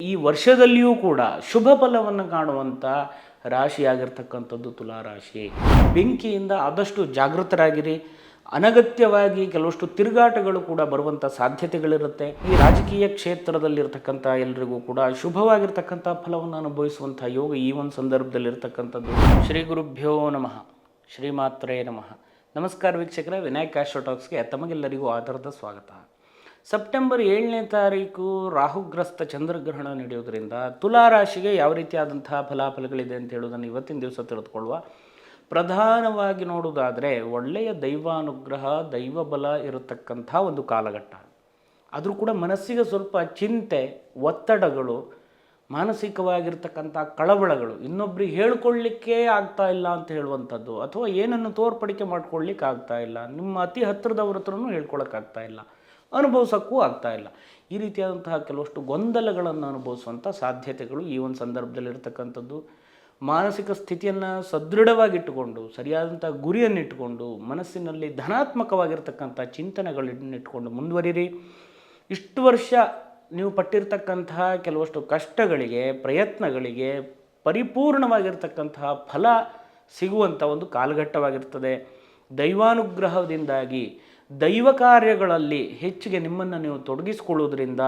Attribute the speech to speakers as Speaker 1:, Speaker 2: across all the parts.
Speaker 1: ಈ ವರ್ಷದಲ್ಲಿಯೂ ಕೂಡ ಶುಭ ಫಲವನ್ನು ಕಾಣುವಂಥ ರಾಶಿಯಾಗಿರ್ತಕ್ಕಂಥದ್ದು ತುಲಾರಾಶಿ. ಬೆಂಕಿಯಿಂದ ಆದಷ್ಟು ಜಾಗೃತರಾಗಿರಿ. ಅನಗತ್ಯವಾಗಿ ಕೆಲವಷ್ಟು ತಿರುಗಾಟಗಳು ಕೂಡ ಬರುವಂಥ ಸಾಧ್ಯತೆಗಳಿರುತ್ತೆ. ಈ ರಾಜಕೀಯ ಕ್ಷೇತ್ರದಲ್ಲಿರ್ತಕ್ಕಂಥ ಎಲ್ರಿಗೂ ಕೂಡ ಶುಭವಾಗಿರ್ತಕ್ಕಂಥ ಫಲವನ್ನು ಅನುಭವಿಸುವಂಥ ಯೋಗ ಈ ಒಂದು ಸಂದರ್ಭದಲ್ಲಿರ್ತಕ್ಕಂಥದ್ದು. ಶ್ರೀ ಗುರುಭ್ಯೋ ನಮಃ, ಶ್ರೀಮಾತ್ರೇ ನಮಃ. ನಮಸ್ಕಾರ ವೀಕ್ಷಕರೇ, ವಿನಾಯಕ್ ಆಸ್ಟ್ರೋಟಾಕ್ಸ್ಗೆ ತಮಗೆಲ್ಲರಿಗೂ ಆಧಾರದ ಸ್ವಾಗತ. ಸೆಪ್ಟೆಂಬರ್ 7ನೇ ತಾರೀಕು ರಾಹುಗ್ರಸ್ತ ಚಂದ್ರಗ್ರಹಣ ನಡೆಯೋದ್ರಿಂದ ತುಲಾರಾಶಿಗೆ ಯಾವ ರೀತಿಯಾದಂತಹ ಫಲಾಫಲಗಳಿದೆ ಅಂತ ಹೇಳೋದನ್ನು ಇವತ್ತಿನ ದಿವಸ ತಿಳಿದುಕೊಳ್ಳುವ. ಪ್ರಧಾನವಾಗಿ ನೋಡೋದಾದರೆ ಒಳ್ಳೆಯ ದೈವಾನುಗ್ರಹ, ದೈವಬಲ ಇರತಕ್ಕಂಥ ಒಂದು ಕಾಲಘಟ್ಟ. ಆದರೂ ಕೂಡ ಮನಸ್ಸಿಗೆ ಸ್ವಲ್ಪ ಚಿಂತೆ, ಒತ್ತಡಗಳು, ಮಾನಸಿಕವಾಗಿರ್ತಕ್ಕಂಥ ಕಳವಳಗಳು, ಇನ್ನೊಬ್ಬರಿಗೆ ಹೇಳ್ಕೊಳ್ಳಿಕ್ಕೆ ಆಗ್ತಾ ಇಲ್ಲ ಅಂತ ಹೇಳುವಂಥದ್ದು, ಅಥವಾ ಏನನ್ನು ತೋರ್ಪಡಿಕೆ ಮಾಡ್ಕೊಳ್ಳಿಕ್ಕೆ ಆಗ್ತಾ ಇಲ್ಲ, ನಿಮ್ಮ ಅತಿ ಹತ್ತಿರದವ್ರ ಹತ್ರನೂ ಹೇಳ್ಕೊಳಕ್ಕಾಗ್ತಾ ಇಲ್ಲ, ಅನುಭವಿಸೋಕ್ಕೂ ಆಗ್ತಾ ಇಲ್ಲ. ಈ ರೀತಿಯಾದಂತಹ ಕೆಲವಷ್ಟು ಗೊಂದಲಗಳನ್ನು ಅನುಭವಿಸುವಂಥ ಸಾಧ್ಯತೆಗಳು ಈ ಒಂದು ಸಂದರ್ಭದಲ್ಲಿರ್ತಕ್ಕಂಥದ್ದು. ಮಾನಸಿಕ ಸ್ಥಿತಿಯನ್ನು ಸದೃಢವಾಗಿಟ್ಟುಕೊಂಡು, ಸರಿಯಾದಂಥ ಗುರಿಯನ್ನಿಟ್ಟುಕೊಂಡು, ಮನಸ್ಸಿನಲ್ಲಿ ಧನಾತ್ಮಕವಾಗಿರ್ತಕ್ಕಂಥ ಚಿಂತನೆಗಳನ್ನಿಟ್ಕೊಂಡು ಮುಂದುವರಿರಿ. ಇಷ್ಟು ವರ್ಷ ನೀವು ಪಟ್ಟಿರ್ತಕ್ಕಂತಹ ಕೆಲವಷ್ಟು ಕಷ್ಟಗಳಿಗೆ, ಪ್ರಯತ್ನಗಳಿಗೆ ಪರಿಪೂರ್ಣವಾಗಿರ್ತಕ್ಕಂತಹ ಫಲ ಸಿಗುವಂಥ ಒಂದು ಕಾಲಘಟ್ಟವಾಗಿರ್ತದೆ. ದೈವಾನುಗ್ರಹದಿಂದಾಗಿ ದೈವ ಕಾರ್ಯಗಳಲ್ಲಿ ಹೆಚ್ಚಿಗೆ ನಿಮ್ಮನ್ನು ನೀವು ತೊಡಗಿಸಿಕೊಳ್ಳೋದ್ರಿಂದ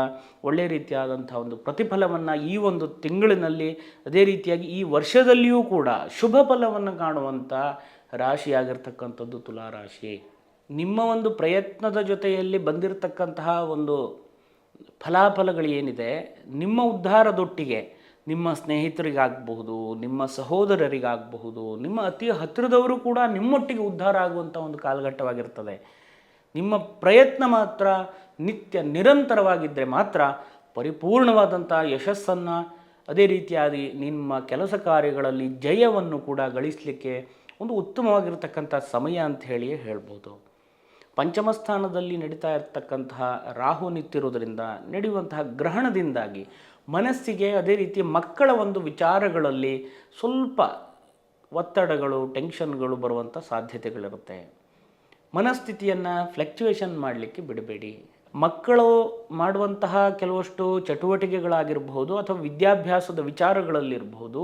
Speaker 1: ಒಳ್ಳೆಯ ರೀತಿಯಾದಂಥ ಒಂದು ಪ್ರತಿಫಲವನ್ನು ಈ ಒಂದು ತಿಂಗಳಿನಲ್ಲಿ, ಅದೇ ರೀತಿಯಾಗಿ ಈ ವರ್ಷದಲ್ಲಿಯೂ ಕೂಡ ಶುಭ ಫಲವನ್ನು ಕಾಣುವಂಥ ರಾಶಿಯಾಗಿರ್ತಕ್ಕಂಥದ್ದು ತುಲಾರಾಶಿ. ನಿಮ್ಮ ಒಂದು ಪ್ರಯತ್ನದ ಜೊತೆಯಲ್ಲಿ ಬಂದಿರತಕ್ಕಂತಹ ಒಂದು ಫಲಾಫಲಗಳು ಏನಿದೆ, ನಿಮ್ಮ ಉದ್ಧಾರದೊಟ್ಟಿಗೆ ನಿಮ್ಮ ಸ್ನೇಹಿತರಿಗಾಗಬಹುದು, ನಿಮ್ಮ ಸಹೋದರರಿಗಾಗಬಹುದು, ನಿಮ್ಮ ಅತಿ ಹತ್ತಿರದವರು ಕೂಡ ನಿಮ್ಮೊಟ್ಟಿಗೆ ಉದ್ಧಾರ ಆಗುವಂಥ ಒಂದು ಕಾಲಘಟ್ಟವಾಗಿರ್ತದೆ. ನಿಮ್ಮ ಪ್ರಯತ್ನ ಮಾತ್ರ ನಿತ್ಯ ನಿರಂತರವಾಗಿದ್ದರೆ ಮಾತ್ರ ಪರಿಪೂರ್ಣವಾದಂಥ ಯಶಸ್ಸನ್ನು, ಅದೇ ರೀತಿಯಾಗಿ ನಿಮ್ಮ ಕೆಲಸ ಕಾರ್ಯಗಳಲ್ಲಿ ಜಯವನ್ನು ಕೂಡ ಗಳಿಸಲಿಕ್ಕೆ ಒಂದು ಉತ್ತಮವಾಗಿರ್ತಕ್ಕಂಥ ಸಮಯ ಅಂತ ಹೇಳಿಯೇ ಹೇಳ್ಬೋದು. ಪಂಚಮ ಸ್ಥಾನದಲ್ಲಿ ನಡೀತಾ ಇರತಕ್ಕಂತಹ ರಾಹು ನಿಂತಿರೋದ್ರಿಂದ ನಡೆಯುವಂತಹ ಗ್ರಹಣದಿಂದಾಗಿ ಮನಸ್ಸಿಗೆ, ಅದೇ ರೀತಿ ಮಕ್ಕಳ ಒಂದು ವಿಚಾರಗಳಲ್ಲಿ ಸ್ವಲ್ಪ ಒತ್ತಡಗಳು, ಟೆನ್ಷನ್ಗಳು ಬರುವಂಥ ಸಾಧ್ಯತೆಗಳಿರುತ್ತೆ. ಮನಸ್ಥಿತಿಯನ್ನು ಫ್ಲಕ್ಚುಯೇಷನ್ ಮಾಡಲಿಕ್ಕೆ ಬಿಡಬೇಡಿ. ಮಕ್ಕಳು ಮಾಡುವಂತಹ ಕೆಲವಷ್ಟು ಚಟುವಟಿಕೆಗಳಾಗಿರಬಹುದು ಅಥವಾ ವಿದ್ಯಾಭ್ಯಾಸದ ವಿಚಾರಗಳಲ್ಲಿರಬಹುದು,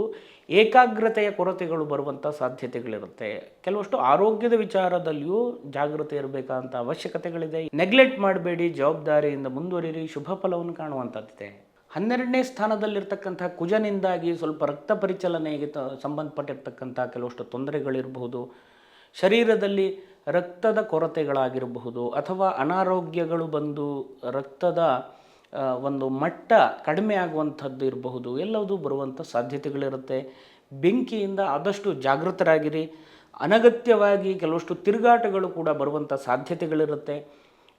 Speaker 1: ಏಕಾಗ್ರತೆಯ ಕೊರತೆಗಳು ಬರುವಂಥ ಸಾಧ್ಯತೆಗಳಿರುತ್ತೆ. ಕೆಲವಷ್ಟು ಆರೋಗ್ಯದ ವಿಚಾರದಲ್ಲಿಯೂ ಜಾಗೃತೆ ಇರಬೇಕಂತ ಅವಶ್ಯಕತೆಗಳಿದೆ. ನೆಗ್ಲೆಕ್ಟ್ ಮಾಡಬೇಡಿ, ಜವಾಬ್ದಾರಿಯಿಂದ ಮುಂದುವರಿರಿ, ಶುಭ ಫಲವನ್ನು ಕಾಣುವಂಥದ್ದಿದೆ. 12ನೇ ಸ್ಥಾನದಲ್ಲಿರ್ತಕ್ಕಂಥ ಕುಜನಿಂದಾಗಿ ಸ್ವಲ್ಪ ರಕ್ತ ಪರಿಚಲನೆಗೆ ಸಂಬಂಧಪಟ್ಟಿರ್ತಕ್ಕಂಥ ಕೆಲವಷ್ಟು ತೊಂದರೆಗಳಿರಬಹುದು. ಶರೀರದಲ್ಲಿ ರಕ್ತದ ಕೊರತೆಗಳಾಗಿರಬಹುದು, ಅಥವಾ ಅನಾರೋಗ್ಯಗಳು ಬಂದು ರಕ್ತದ ಒಂದು ಮಟ್ಟ ಕಡಿಮೆ ಆಗುವಂಥದ್ದು ಇರಬಹುದು, ಎಲ್ಲವೂ ಬರುವಂಥ ಸಾಧ್ಯತೆಗಳಿರುತ್ತೆ. ಬೆಂಕಿಯಿಂದ ಆದಷ್ಟು ಜಾಗೃತರಾಗಿರಿ. ಅನಗತ್ಯವಾಗಿ ಕೆಲವಷ್ಟು ತಿರುಗಾಟಗಳು ಕೂಡ ಬರುವಂಥ ಸಾಧ್ಯತೆಗಳಿರುತ್ತೆ.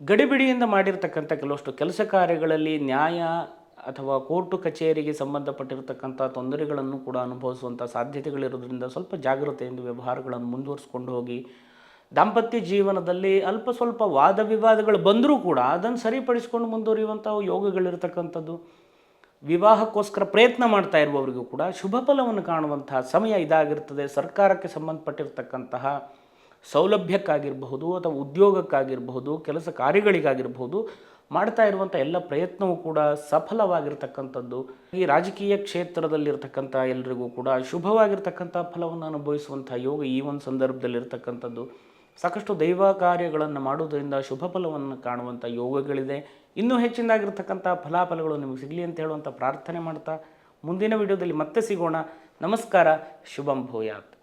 Speaker 1: ಗಡಿಬಿಡಿಯಿಂದ ಮಾಡಿರ್ತಕ್ಕಂಥ ಕೆಲವಷ್ಟು ಕೆಲಸ ಕಾರ್ಯಗಳಲ್ಲಿ ನ್ಯಾಯ ಅಥವಾ ಕೋರ್ಟು ಕಚೇರಿಗೆ ಸಂಬಂಧಪಟ್ಟಿರತಕ್ಕಂಥ ತೊಂದರೆಗಳನ್ನು ಕೂಡ ಅನುಭವಿಸುವಂಥ ಸಾಧ್ಯತೆಗಳಿರೋದ್ರಿಂದ ಸ್ವಲ್ಪ ಜಾಗೃತೆಯಿಂದ ವ್ಯವಹಾರಗಳನ್ನು ಮುಂದುವರಿಸ್ಕೊಂಡು ಹೋಗಿ. ದಾಂಪತ್ಯ ಜೀವನದಲ್ಲಿ ಅಲ್ಪ ಸ್ವಲ್ಪ ವಾದ ವಿವಾದಗಳು ಬಂದರೂ ಕೂಡ ಅದನ್ನು ಸರಿಪಡಿಸ್ಕೊಂಡು ಮುಂದುವರಿಯುವಂಥ ಯೋಗಗಳಿರ್ತಕ್ಕಂಥದ್ದು. ವಿವಾಹಕ್ಕೋಸ್ಕರ ಪ್ರಯತ್ನ ಮಾಡ್ತಾ ಇರುವವರಿಗೂ ಕೂಡ ಶುಭ ಫಲವನ್ನು ಕಾಣುವಂತಹ ಸಮಯ ಇದಾಗಿರ್ತದೆ. ಸರ್ಕಾರಕ್ಕೆ ಸಂಬಂಧಪಟ್ಟಿರ್ತಕ್ಕಂತಹ ಸೌಲಭ್ಯಕ್ಕಾಗಿರಬಹುದು, ಅಥವಾ ಉದ್ಯೋಗಕ್ಕಾಗಿರಬಹುದು, ಕೆಲಸ ಕಾರ್ಯಗಳಿಗಾಗಿರಬಹುದು, ಮಾಡ್ತಾ ಇರುವಂಥ ಎಲ್ಲ ಪ್ರಯತ್ನವೂ ಕೂಡ ಸಫಲವಾಗಿರ್ತಕ್ಕಂಥದ್ದು. ಈ ರಾಜಕೀಯ ಕ್ಷೇತ್ರದಲ್ಲಿರ್ತಕ್ಕಂಥ ಎಲ್ರಿಗೂ ಕೂಡ ಶುಭವಾಗಿರ್ತಕ್ಕಂಥ ಫಲವನ್ನು ಅನುಭವಿಸುವಂಥ ಯೋಗ ಈ ಒಂದು ಸಂದರ್ಭದಲ್ಲಿರ್ತಕ್ಕಂಥದ್ದು. ಸಾಕಷ್ಟು ದೈವ ಕಾರ್ಯಗಳನ್ನು ಮಾಡೋದರಿಂದ ಶುಭ ಫಲವನ್ನು ಕಾಣುವಂಥ ಯೋಗಗಳಿದೆ. ಇನ್ನೂ ಹೆಚ್ಚಿನದಾಗಿರ್ತಕ್ಕಂಥ ಫಲಾಫಲಗಳು ನಿಮಗೆ ಸಿಗಲಿ ಅಂತ ಹೇಳುವಂಥ ಪ್ರಾರ್ಥನೆ ಮಾಡ್ತಾ ಮುಂದಿನ ವಿಡಿಯೋದಲ್ಲಿ ಮತ್ತೆ ಸಿಗೋಣ. ನಮಸ್ಕಾರ. ಶುಭಂ ಭೂಯಾತ್.